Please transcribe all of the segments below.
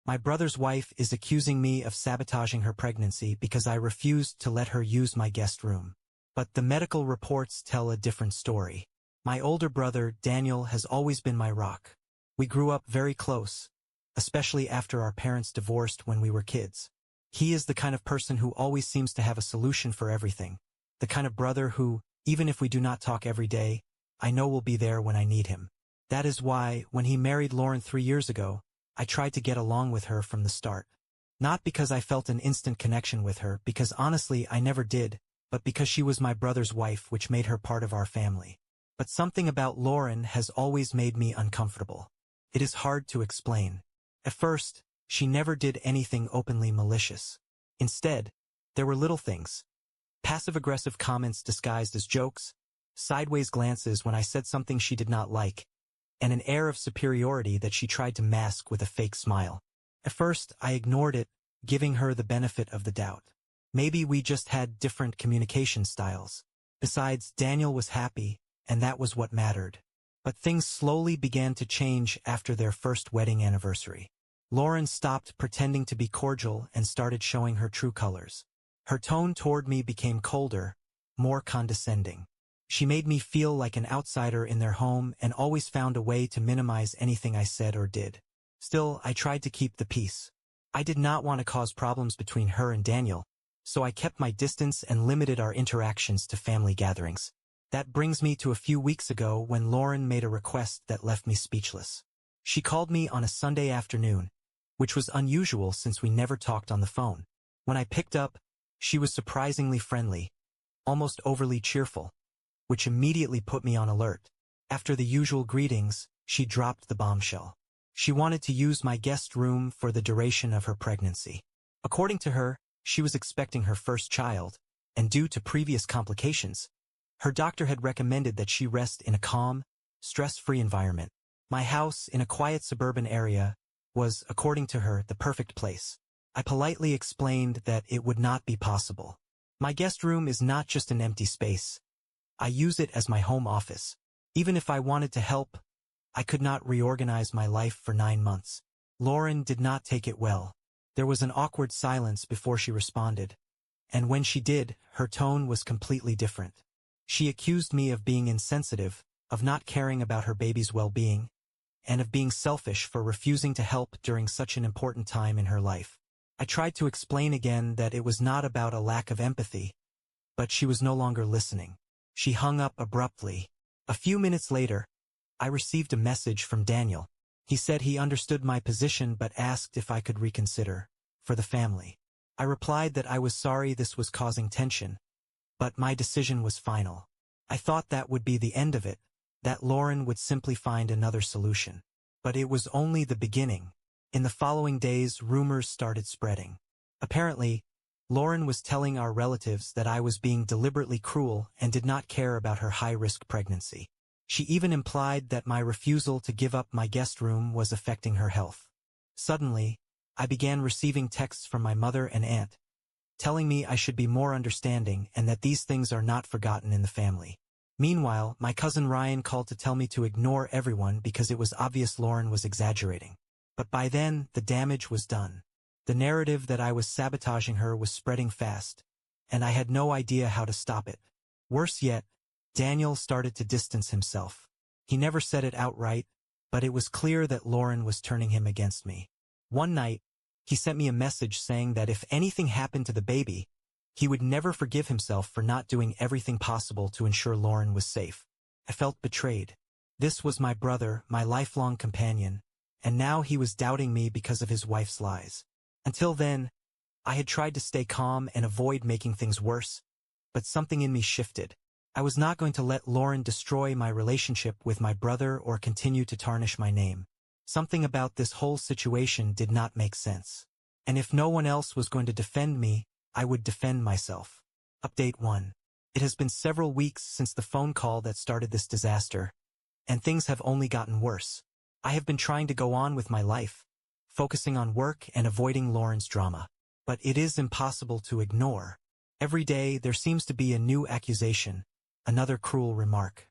My brother's wife is accusing me of sabotaging her pregnancy because I refused to let her use my guest room. But the medical reports tell a different story. My older brother, Daniel, has always been my rock. We grew up very close, especially after our parents divorced when we were kids. He is the kind of person who always seems to have a solution for everything. The kind of brother who, even if we do not talk every day, I know will be there when I need him. That is why, when he married Lauren 3 years ago, I tried to get along with her from the start. Not because I felt an instant connection with her, because honestly I never did, but because she was my brother's wife, which made her part of our family. But something about Lauren has always made me uncomfortable. It is hard to explain. At first, she never did anything openly malicious. Instead, there were little things. Passive-aggressive comments disguised as jokes, sideways glances when I said something she did not like, and an air of superiority that she tried to mask with a fake smile. At first, I ignored it, giving her the benefit of the doubt. Maybe we just had different communication styles. Besides, Daniel was happy, and that was what mattered. But things slowly began to change after their first wedding anniversary. Lauren stopped pretending to be cordial and started showing her true colors. Her tone toward me became colder, more condescending. She made me feel like an outsider in their home and always found a way to minimize anything I said or did. Still, I tried to keep the peace. I did not want to cause problems between her and Daniel, so I kept my distance and limited our interactions to family gatherings. That brings me to a few weeks ago when Lauren made a request that left me speechless. She called me on a Sunday afternoon, which was unusual since we never talked on the phone. When I picked up, she was surprisingly friendly, almost overly cheerful, which immediately put me on alert. After the usual greetings, she dropped the bombshell. She wanted to use my guest room for the duration of her pregnancy. According to her, she was expecting her first child, and due to previous complications, her doctor had recommended that she rest in a calm, stress-free environment. My house in a quiet suburban area was, according to her, the perfect place. I politely explained that it would not be possible. My guest room is not just an empty space. I use it as my home office. Even if I wanted to help, I could not reorganize my life for 9 months. Lauren did not take it well. There was an awkward silence before she responded, and when she did, her tone was completely different. She accused me of being insensitive, of not caring about her baby's well-being, and of being selfish for refusing to help during such an important time in her life. I tried to explain again that it was not about a lack of empathy, but she was no longer listening. She hung up abruptly. A few minutes later, I received a message from Daniel. He said he understood my position but asked if I could reconsider, for the family. I replied that I was sorry this was causing tension, but my decision was final. I thought that would be the end of it, that Lauren would simply find another solution. But it was only the beginning. In the following days, rumors started spreading. Apparently, Lauren was telling our relatives that I was being deliberately cruel and did not care about her high-risk pregnancy. She even implied that my refusal to give up my guest room was affecting her health. Suddenly, I began receiving texts from my mother and aunt, telling me I should be more understanding and that these things are not forgotten in the family. Meanwhile, my cousin Ryan called to tell me to ignore everyone because it was obvious Lauren was exaggerating. But by then, the damage was done. The narrative that I was sabotaging her was spreading fast, and I had no idea how to stop it. Worse yet, Daniel started to distance himself. He never said it outright, but it was clear that Lauren was turning him against me. One night, he sent me a message saying that if anything happened to the baby, he would never forgive himself for not doing everything possible to ensure Lauren was safe. I felt betrayed. This was my brother, my lifelong companion, and now he was doubting me because of his wife's lies. Until then, I had tried to stay calm and avoid making things worse, but something in me shifted. I was not going to let Lauren destroy my relationship with my brother or continue to tarnish my name. Something about this whole situation did not make sense. And if no one else was going to defend me, I would defend myself. Update 1. It has been several weeks since the phone call that started this disaster, and things have only gotten worse. I have been trying to go on with my life, focusing on work and avoiding Lauren's drama. But it is impossible to ignore. Every day there seems to be a new accusation, another cruel remark.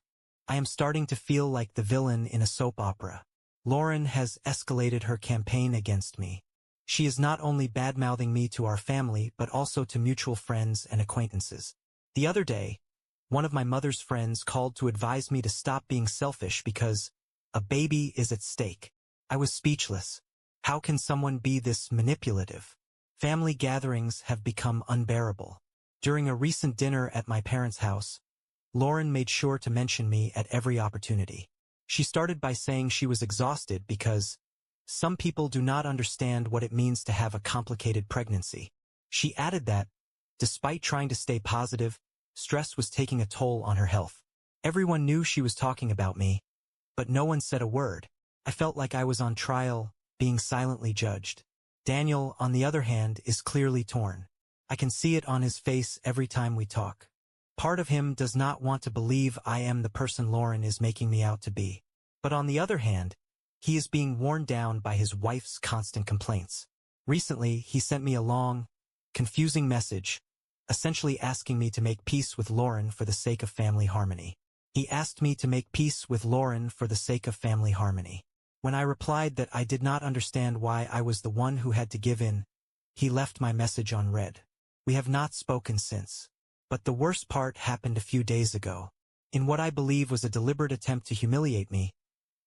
I am starting to feel like the villain in a soap opera. Lauren has escalated her campaign against me, She is not only bad-mouthing me to our family but also to mutual friends and acquaintances. The other day, one of my mother's friends called to advise me to stop being selfish because a baby is at stake. I was speechless. How can someone be this manipulative? Family gatherings have become unbearable. During a recent dinner at my parents' house, Lauren made sure to mention me at every opportunity. She started by saying she was exhausted because some people do not understand what it means to have a complicated pregnancy. She added that, despite trying to stay positive, stress was taking a toll on her health. Everyone knew she was talking about me, but no one said a word. I felt like I was on trial, being silently judged. Daniel, on the other hand, is clearly torn. I can see it on his face every time we talk. Part of him does not want to believe I am the person Lauren is making me out to be. But on the other hand, he is being worn down by his wife's constant complaints. Recently, he sent me a long, confusing message, essentially asking me to make peace with Lauren for the sake of family harmony. He asked me to make peace with Lauren for the sake of family harmony. When I replied that I did not understand why I was the one who had to give in, he left my message unread. We have not spoken since. But the worst part happened a few days ago. In what I believe was a deliberate attempt to humiliate me,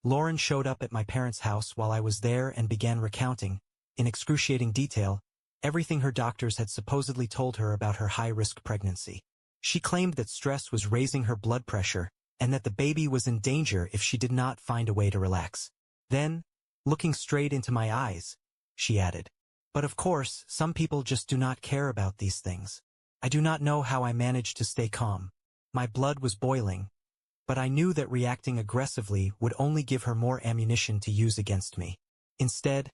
Lauren showed up at my parents' house while I was there and began recounting, in excruciating detail, everything her doctors had supposedly told her about her high-risk pregnancy. She claimed that stress was raising her blood pressure and that the baby was in danger if she did not find a way to relax. Then, looking straight into my eyes, she added, "But of course, some people just do not care about these things." I do not know how I managed to stay calm. My blood was boiling, but I knew that reacting aggressively would only give her more ammunition to use against me. Instead,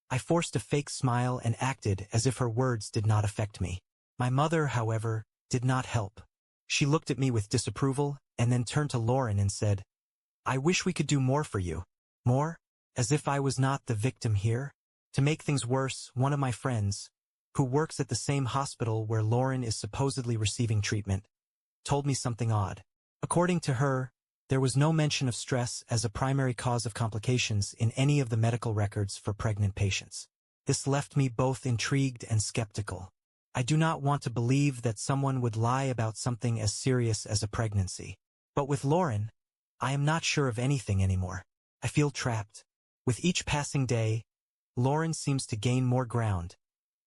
I forced a fake smile and acted as if her words did not affect me. My mother, however, did not help. She looked at me with disapproval and then turned to Lauren and said, "I wish we could do more for you." More? As if I was not the victim here? To make things worse, one of my friends, who works at the same hospital where Lauren is supposedly receiving treatment, told me something odd. According to her, there was no mention of stress as a primary cause of complications in any of the medical records for pregnant patients. This left me both intrigued and skeptical. I do not want to believe that someone would lie about something as serious as a pregnancy. But with Lauren, I am not sure of anything anymore. I feel trapped. With each passing day, Lauren seems to gain more ground,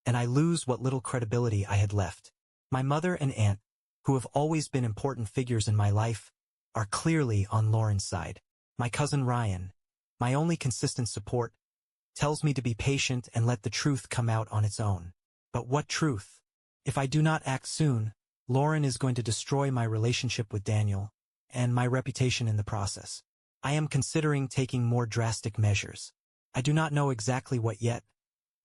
and I lose what little credibility I had left. My mother and aunt, who have always been important figures in my life, are clearly on Lauren's side. My cousin Ryan, my only consistent support, tells me to be patient and let the truth come out on its own. But what truth? If I do not act soon, Lauren is going to destroy my relationship with Daniel, and my reputation in the process. I am considering taking more drastic measures. I do not know exactly what yet,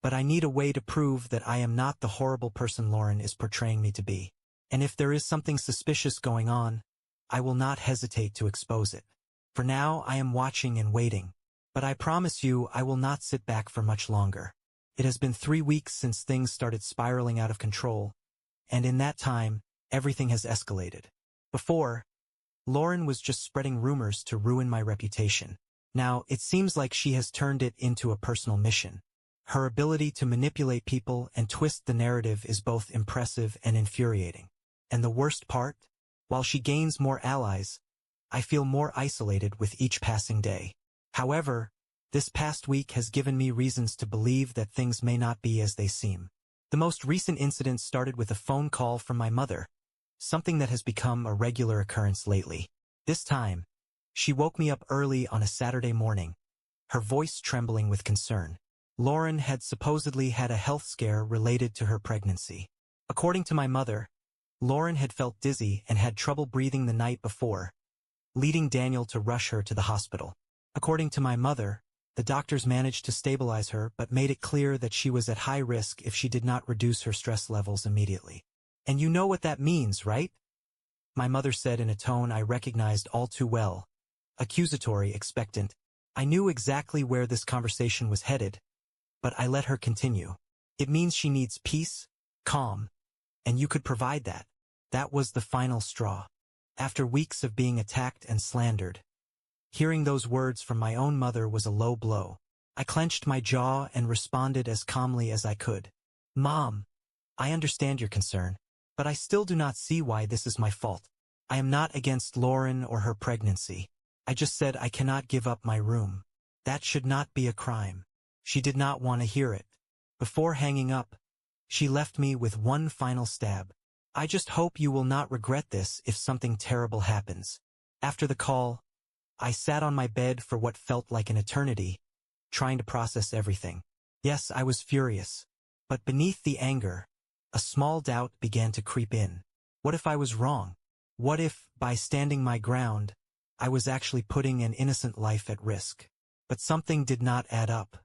but I need a way to prove that I am not the horrible person Lauren is portraying me to be. And if there is something suspicious going on, I will not hesitate to expose it. For now, I am watching and waiting, but I promise you I will not sit back for much longer. It has been 3 weeks since things started spiraling out of control, and in that time, everything has escalated. Before, Lauren was just spreading rumors to ruin my reputation. Now, it seems like she has turned it into a personal mission. Her ability to manipulate people and twist the narrative is both impressive and infuriating. And the worst part? While she gains more allies, I feel more isolated with each passing day. However, this past week has given me reasons to believe that things may not be as they seem. The most recent incident started with a phone call from my mother, something that has become a regular occurrence lately. This time, she woke me up early on a Saturday morning, her voice trembling with concern. Lauren had supposedly had a health scare related to her pregnancy. According to my mother, Lauren had felt dizzy and had trouble breathing the night before, leading Daniel to rush her to the hospital. According to my mother, the doctors managed to stabilize her but made it clear that she was at high risk if she did not reduce her stress levels immediately. "And you know what that means, right?" My mother said in a tone I recognized all too well, accusatory, expectant. I knew exactly where this conversation was headed, but I let her continue. "It means she needs peace, calm, and you could provide that." That was the final straw. After weeks of being attacked and slandered, hearing those words from my own mother was a low blow. I clenched my jaw and responded as calmly as I could. Mom, I understand your concern, but I still do not see why this is my fault. I am not against Lauren or her pregnancy. I just said I cannot give up my room. That should not be a crime. She did not want to hear it. Before hanging up, she left me with one final stab. I just hope you will not regret this if something terrible happens. After the call, I sat on my bed for what felt like an eternity, trying to process everything. Yes, I was furious. But beneath the anger, a small doubt began to creep in. What if I was wrong? What if, by standing my ground, I was actually putting an innocent life at risk? But something did not add up.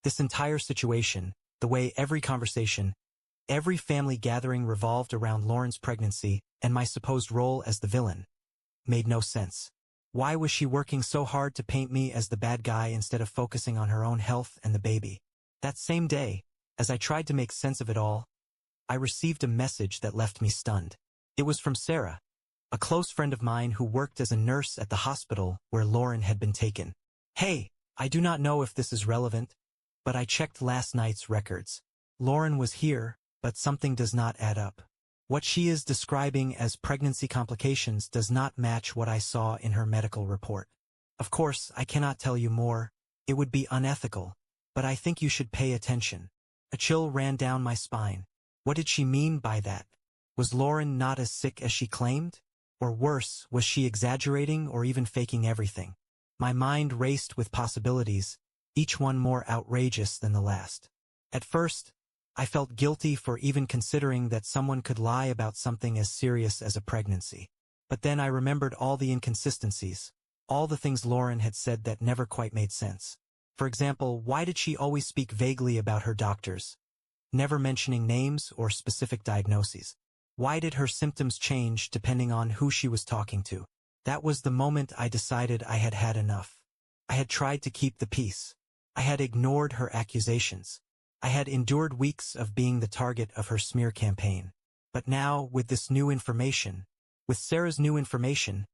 This entire situation, the way every conversation, every family gathering revolved around Lauren's pregnancy and my supposed role as the villain, made no sense. Why was she working so hard to paint me as the bad guy instead of focusing on her own health and the baby? That same day, as I tried to make sense of it all, I received a message that left me stunned. It was from Sarah, a close friend of mine who worked as a nurse at the hospital where Lauren had been taken. Hey, I do not know if this is relevant, but I checked last night's records. Lauren was here, but something does not add up. What she is describing as pregnancy complications does not match what I saw in her medical report. Of course, I cannot tell you more. It would be unethical, but I think you should pay attention. A chill ran down my spine. What did she mean by that? Was Lauren not as sick as she claimed? Or worse, was she exaggerating or even faking everything? My mind raced with possibilities, each one more outrageous than the last. At first, I felt guilty for even considering that someone could lie about something as serious as a pregnancy. But then I remembered all the inconsistencies, all the things Lauren had said that never quite made sense. For example, why did she always speak vaguely about her doctors, never mentioning names or specific diagnoses? Why did her symptoms change depending on who she was talking to? That was the moment I decided I had had enough. I had tried to keep the peace. I had ignored her accusations. I had endured weeks of being the target of her smear campaign. But now, with this new information, with Sarah's new information,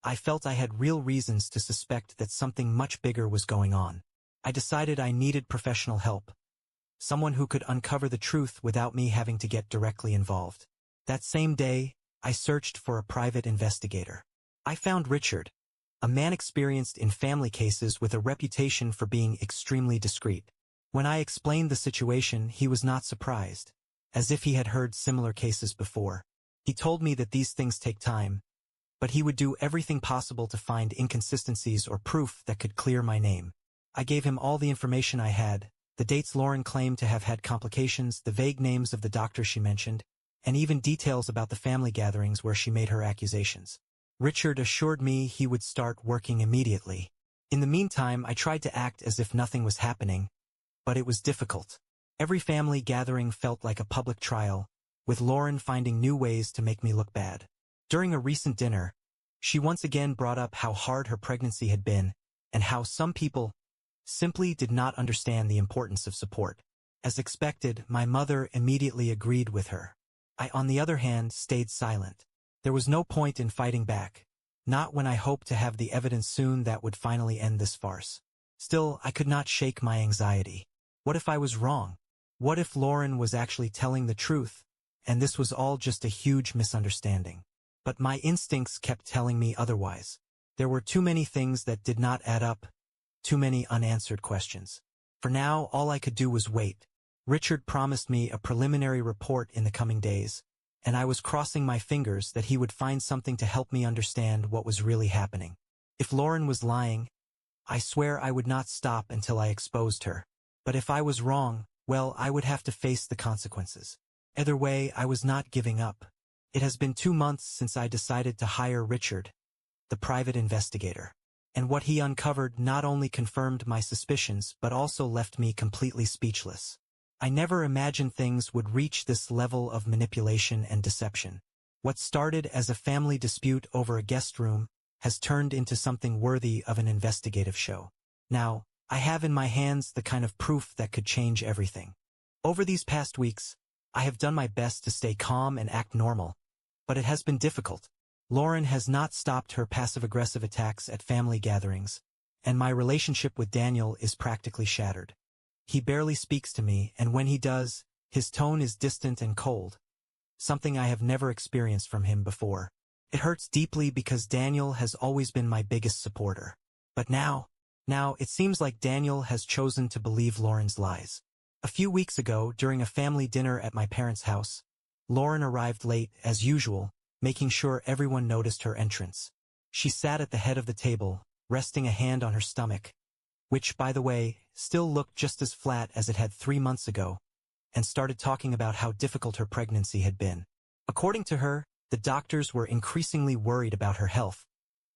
I felt I had real reasons to suspect that something much bigger was going on. I decided I needed professional help, someone who could uncover the truth without me having to get directly involved. That same day, I searched for a private investigator. I found Richard, a man experienced in family cases with a reputation for being extremely discreet. When I explained the situation, he was not surprised, as if he had heard similar cases before. He told me that these things take time, but he would do everything possible to find inconsistencies or proof that could clear my name. I gave him all the information I had, the dates Lauren claimed to have had complications, the vague names of the doctors she mentioned, and even details about the family gatherings where she made her accusations. Richard assured me he would start working immediately. In the meantime, I tried to act as if nothing was happening, but it was difficult. Every family gathering felt like a public trial, with Lauren finding new ways to make me look bad. During a recent dinner, she once again brought up how hard her pregnancy had been, and how some people simply did not understand the importance of support. As expected, my mother immediately agreed with her. I, on the other hand, stayed silent. There was no point in fighting back, not when I hoped to have the evidence soon that would finally end this farce. Still, I could not shake my anxiety. What if I was wrong? What if Lauren was actually telling the truth, and this was all just a huge misunderstanding? But my instincts kept telling me otherwise. There were too many things that did not add up, too many unanswered questions. For now, all I could do was wait. Richard promised me a preliminary report in the coming days, and I was crossing my fingers that he would find something to help me understand what was really happening. If Lauren was lying, I swear I would not stop until I exposed her. But if I was wrong, well, I would have to face the consequences. Either way, I was not giving up. It has been 2 months since I decided to hire Richard, the private investigator. And what he uncovered not only confirmed my suspicions but also left me completely speechless. I never imagined things would reach this level of manipulation and deception. What started as a family dispute over a guest room has turned into something worthy of an investigative show. Now, I have in my hands the kind of proof that could change everything. Over these past weeks, I have done my best to stay calm and act normal, but it has been difficult. Lauren has not stopped her passive-aggressive attacks at family gatherings, and my relationship with Daniel is practically shattered. He barely speaks to me, and when he does, his tone is distant and cold, something I have never experienced from him before. It hurts deeply because Daniel has always been my biggest supporter. But now it seems like Daniel has chosen to believe Lauren's lies. A few weeks ago, during a family dinner at my parents' house, Lauren arrived late, as usual, making sure everyone noticed her entrance. She sat at the head of the table, resting a hand on her stomach, which, by the way, still looked just as flat as it had 3 months ago, and started talking about how difficult her pregnancy had been. According to her, the doctors were increasingly worried about her health,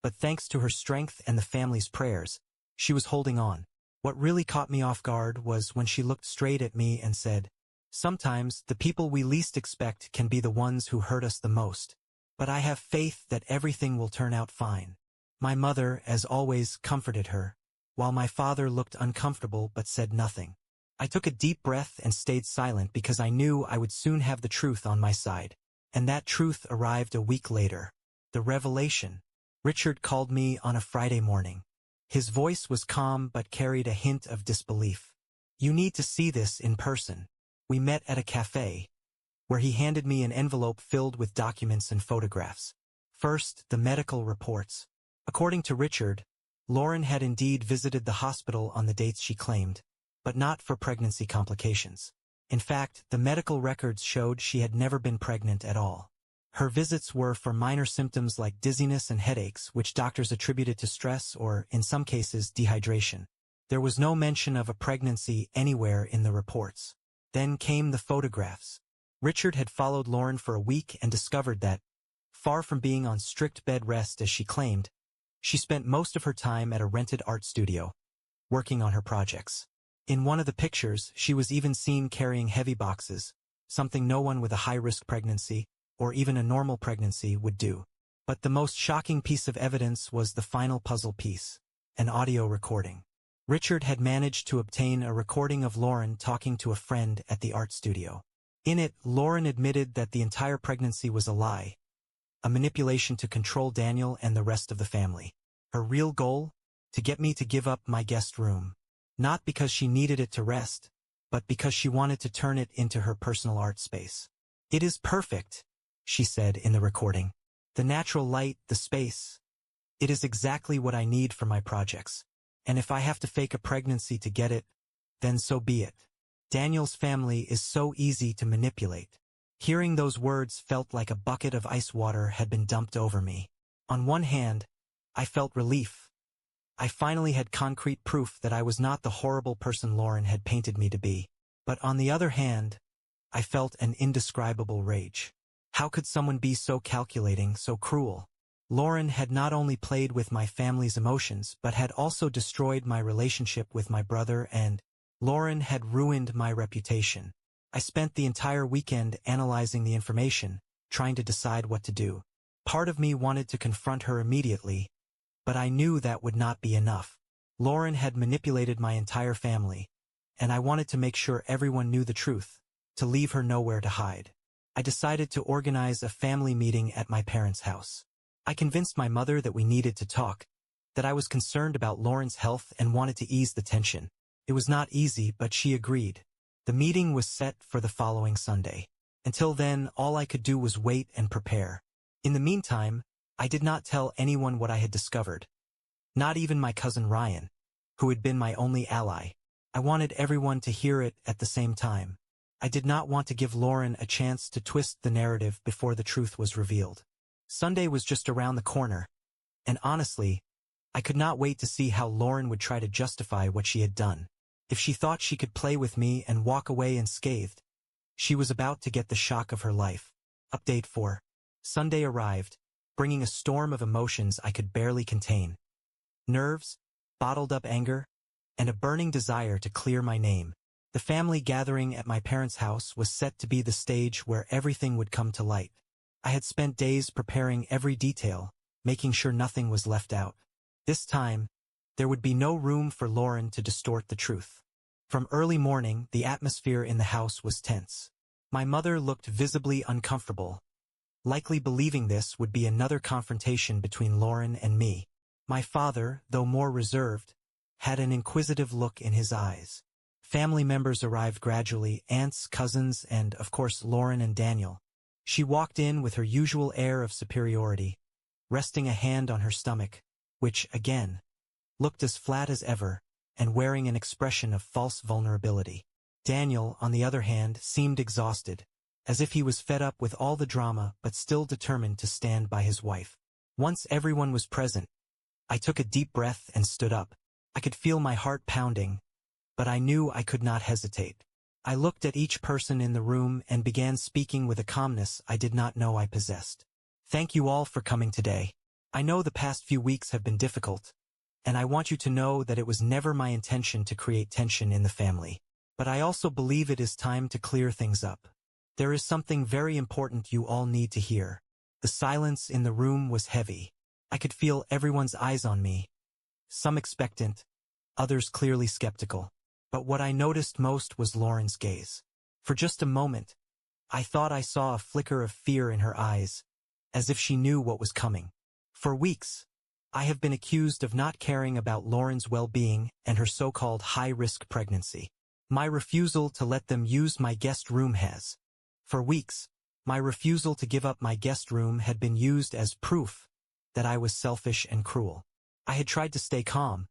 but thanks to her strength and the family's prayers, she was holding on. What really caught me off guard was when she looked straight at me and said, "Sometimes the people we least expect can be the ones who hurt us the most. But I have faith that everything will turn out fine." My mother, as always, comforted her, while my father looked uncomfortable but said nothing. I took a deep breath and stayed silent because I knew I would soon have the truth on my side. And that truth arrived a week later. The revelation. Richard called me on a Friday morning. His voice was calm but carried a hint of disbelief. "You need to see this in person." We met at a cafe, where he handed me an envelope filled with documents and photographs. First, the medical reports. According to Richard, Lauren had indeed visited the hospital on the dates she claimed, but not for pregnancy complications. In fact, the medical records showed she had never been pregnant at all. Her visits were for minor symptoms like dizziness and headaches, which doctors attributed to stress or, in some cases, dehydration. There was no mention of a pregnancy anywhere in the reports. Then came the photographs. Richard had followed Lauren for a week and discovered that, far from being on strict bed rest as she claimed, she spent most of her time at a rented art studio, working on her projects. In one of the pictures, she was even seen carrying heavy boxes, something no one with a high-risk pregnancy, or even a normal pregnancy, would do. But the most shocking piece of evidence was the final puzzle piece, an audio recording. Richard had managed to obtain a recording of Lauren talking to a friend at the art studio. In it, Lauren admitted that the entire pregnancy was a lie, a manipulation to control Daniel and the rest of the family. Her real goal? To get me to give up my guest room. Not because she needed it to rest, but because she wanted to turn it into her personal art space. "It is perfect," she said in the recording. "The natural light, the space. It is exactly what I need for my projects. And if I have to fake a pregnancy to get it, then so be it. Daniel's family is so easy to manipulate." Hearing those words felt like a bucket of ice water had been dumped over me. On one hand, I felt relief. I finally had concrete proof that I was not the horrible person Lauren had painted me to be. But on the other hand, I felt an indescribable rage. How could someone be so calculating, so cruel? Lauren had not only played with my family's emotions, but had also destroyed my relationship with my brother, and Lauren had ruined my reputation. I spent the entire weekend analyzing the information, trying to decide what to do. Part of me wanted to confront her immediately, but I knew that would not be enough. Lauren had manipulated my entire family, and I wanted to make sure everyone knew the truth, to leave her nowhere to hide. I decided to organize a family meeting at my parents' house. I convinced my mother that we needed to talk, that I was concerned about Lauren's health and wanted to ease the tension. It was not easy, but she agreed. The meeting was set for the following Sunday. Until then, all I could do was wait and prepare. In the meantime, I did not tell anyone what I had discovered. Not even my cousin Ryan, who had been my only ally. I wanted everyone to hear it at the same time. I did not want to give Lauren a chance to twist the narrative before the truth was revealed. Sunday was just around the corner, and honestly, I could not wait to see how Lauren would try to justify what she had done. If she thought she could play with me and walk away unscathed, she was about to get the shock of her life. Update 4. Sunday arrived, bringing a storm of emotions I could barely contain. Nerves, bottled-up anger, and a burning desire to clear my name. The family gathering at my parents' house was set to be the stage where everything would come to light. I had spent days preparing every detail, making sure nothing was left out. This time, there would be no room for Lauren to distort the truth. From early morning, the atmosphere in the house was tense. My mother looked visibly uncomfortable, likely believing this would be another confrontation between Lauren and me. My father, though more reserved, had an inquisitive look in his eyes. Family members arrived gradually, aunts, cousins, and, of course, Lauren and Daniel. She walked in with her usual air of superiority, resting a hand on her stomach, which, again, looked as flat as ever, and wearing an expression of false vulnerability. Daniel, on the other hand, seemed exhausted, as if he was fed up with all the drama but still determined to stand by his wife. Once everyone was present, I took a deep breath and stood up. I could feel my heart pounding, but I knew I could not hesitate. I looked at each person in the room and began speaking with a calmness I did not know I possessed. Thank you all for coming today. I know the past few weeks have been difficult, and I want you to know that it was never my intention to create tension in the family. But I also believe it is time to clear things up. There is something very important you all need to hear. The silence in the room was heavy. I could feel everyone's eyes on me, some expectant, others clearly skeptical. But what I noticed most was Lauren's gaze. For just a moment, I thought I saw a flicker of fear in her eyes, as if she knew what was coming. For weeks, I have been accused of not caring about Lauren's well-being and her so-called high-risk pregnancy. My refusal to let them use my guest room has. For weeks, my refusal to give up my guest room had been used as proof that I was selfish and cruel. I had tried to stay calm,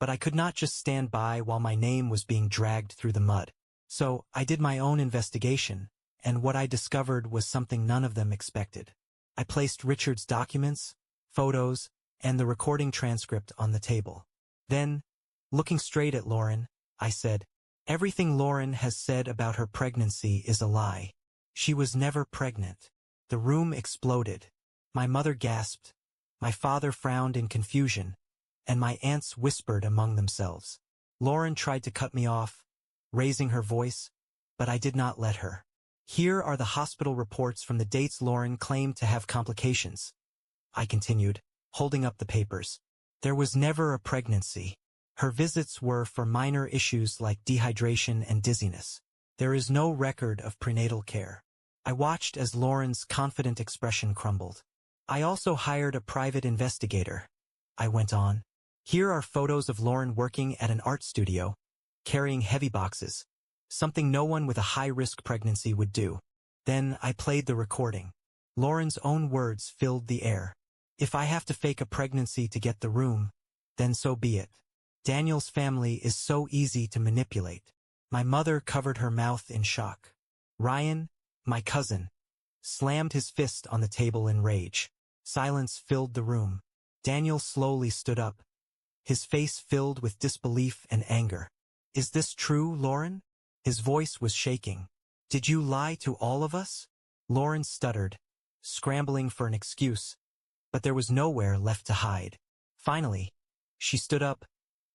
but I could not just stand by while my name was being dragged through the mud. So I did my own investigation, and what I discovered was something none of them expected. I placed Richard's documents, photos, and the recording transcript on the table. Then, looking straight at Lauren, I said, "Everything Lauren has said about her pregnancy is a lie. She was never pregnant." The room exploded. My mother gasped. My father frowned in confusion, and my aunts whispered among themselves. Lauren tried to cut me off, raising her voice, but I did not let her. "Here are the hospital reports from the dates Lauren claimed to have complications," I continued, holding up the papers. "There was never a pregnancy. Her visits were for minor issues like dehydration and dizziness. There is no record of prenatal care." I watched as Lauren's confident expression crumbled. "I also hired a private investigator," I went on. "Here are photos of Lauren working at an art studio, carrying heavy boxes, something no one with a high-risk pregnancy would do." Then I played the recording. Lauren's own words filled the air. "If I have to fake a pregnancy to get the room, then so be it. Daniel's family is so easy to manipulate." My mother covered her mouth in shock. Ryan, my cousin, slammed his fist on the table in rage. Silence filled the room. Daniel slowly stood up, his face filled with disbelief and anger. "Is this true, Lauren?" His voice was shaking. "Did you lie to all of us?" Lauren stuttered, scrambling for an excuse, but there was nowhere left to hide. Finally, she stood up,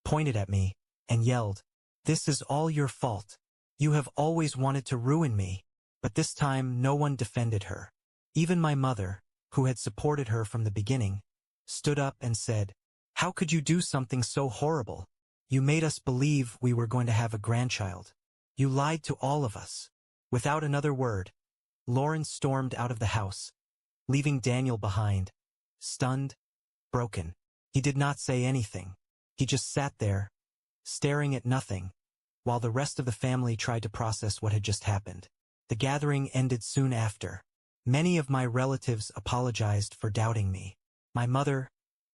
pointed at me, and yelled, "This is all your fault. You have always wanted to ruin me." But this time no one defended her. Even my mother, who had supported her from the beginning, stood up and said, "How could you do something so horrible? You made us believe we were going to have a grandchild. You lied to all of us." Without another word, Lauren stormed out of the house, leaving Daniel behind, stunned, broken. He did not say anything. He just sat there, staring at nothing, while the rest of the family tried to process what had just happened. The gathering ended soon after. Many of my relatives apologized for doubting me. My mother,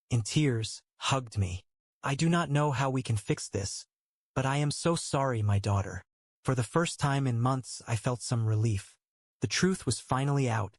in tears, hugged me. "I do not know how we can fix this, but I am so sorry, my daughter." For the first time in months, I felt some relief. The truth was finally out,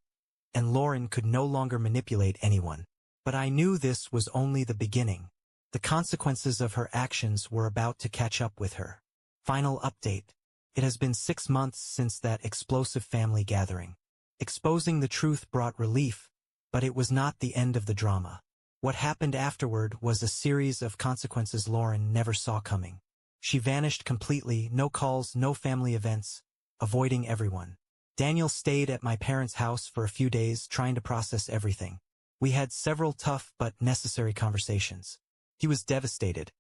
and Lauren could no longer manipulate anyone. But I knew this was only the beginning. The consequences of her actions were about to catch up with her. Final update. It has been 6 months since that explosive family gathering. Exposing the truth brought relief, but it was not the end of the drama. What happened afterward was a series of consequences Lauren never saw coming. She vanished completely, no calls, no family events, avoiding everyone. Daniel stayed at my parents' house for a few days, trying to process everything. We had several tough but necessary conversations. He was devastated,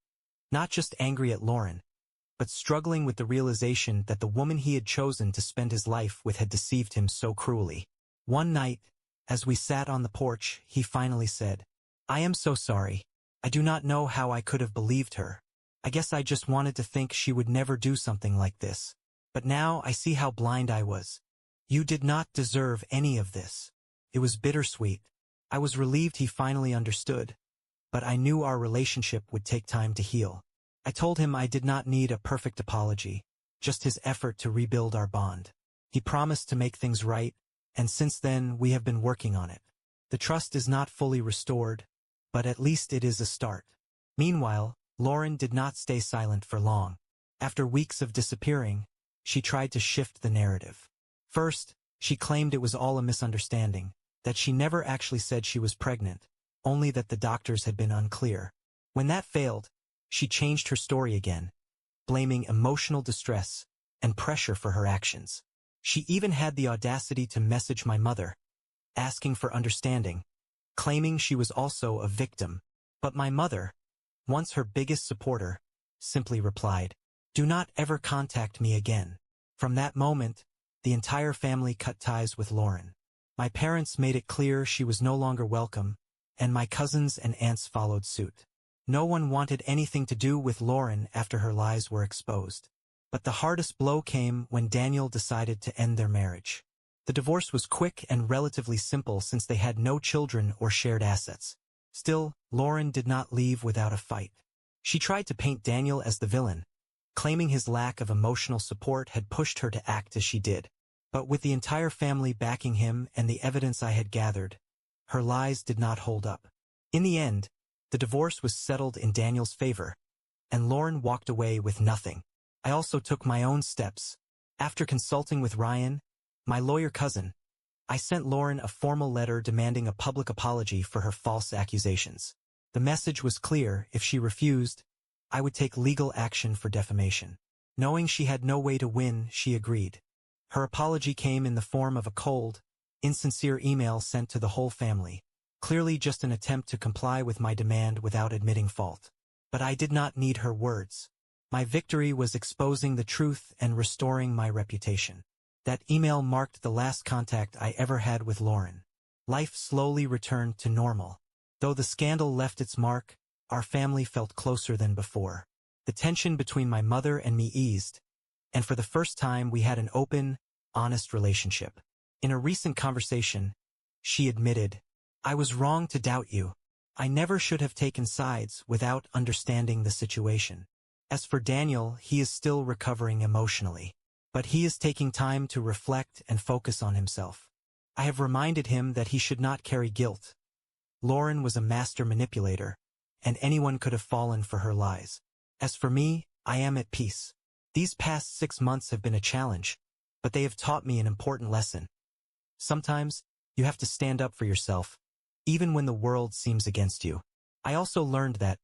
not just angry at Lauren, but struggling with the realization that the woman he had chosen to spend his life with had deceived him so cruelly. One night, as we sat on the porch, he finally said, "I am so sorry. I do not know how I could have believed her. I guess I just wanted to think she would never do something like this. But now I see how blind I was. You did not deserve any of this. It was bittersweet. I was relieved he finally understood, but I knew our relationship would take time to heal. I told him I did not need a perfect apology, just his effort to rebuild our bond. He promised to make things right, and since then we have been working on it. The trust is not fully restored, but at least it is a start. Meanwhile, Lauren did not stay silent for long. After weeks of disappearing, she tried to shift the narrative. First, she claimed it was all a misunderstanding, that she never actually said she was pregnant, only that the doctors had been unclear. When that failed, she changed her story again, blaming emotional distress and pressure for her actions. She even had the audacity to message my mother, asking for understanding, claiming she was also a victim. But my mother, once her biggest supporter, simply replied, "Do not ever contact me again." From that moment, the entire family cut ties with Lauren. My parents made it clear she was no longer welcome, and my cousins and aunts followed suit. No one wanted anything to do with Lauren after her lies were exposed. But the hardest blow came when Daniel decided to end their marriage. The divorce was quick and relatively simple since they had no children or shared assets. Still, Lauren did not leave without a fight. She tried to paint Daniel as the villain, claiming his lack of emotional support had pushed her to act as she did. But with the entire family backing him and the evidence I had gathered, her lies did not hold up. In the end, the divorce was settled in Daniel's favor, and Lauren walked away with nothing. I also took my own steps. After consulting with Ryan, my lawyer cousin, I sent Lauren a formal letter demanding a public apology for her false accusations. The message was clear: if she refused, I would take legal action for defamation. Knowing she had no way to win, she agreed. Her apology came in the form of a cold, insincere email sent to the whole family, clearly just an attempt to comply with my demand without admitting fault. But I did not need her words. My victory was exposing the truth and restoring my reputation. That email marked the last contact I ever had with Lauren. Life slowly returned to normal. Though the scandal left its mark, our family felt closer than before. The tension between my mother and me eased, and for the first time we had an open, honest relationship. In a recent conversation, she admitted, "I was wrong to doubt you. I never should have taken sides without understanding the situation." As for Daniel, he is still recovering emotionally, but he is taking time to reflect and focus on himself. I have reminded him that he should not carry guilt. Lauren was a master manipulator, and anyone could have fallen for her lies. As for me, I am at peace. These past 6 months have been a challenge, but they have taught me an important lesson. Sometimes, you have to stand up for yourself, even when the world seems against you. I also learned that,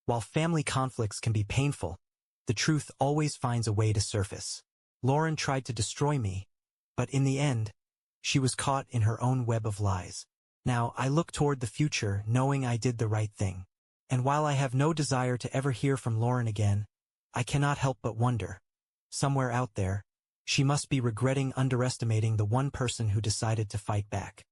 while family conflicts can be painful, the truth always finds a way to surface. Lauren tried to destroy me, but in the end, she was caught in her own web of lies. Now, I look toward the future knowing I did the right thing. And while I have no desire to ever hear from Lauren again, I cannot help but wonder. Somewhere out there, she must be regretting underestimating the one person who decided to fight back.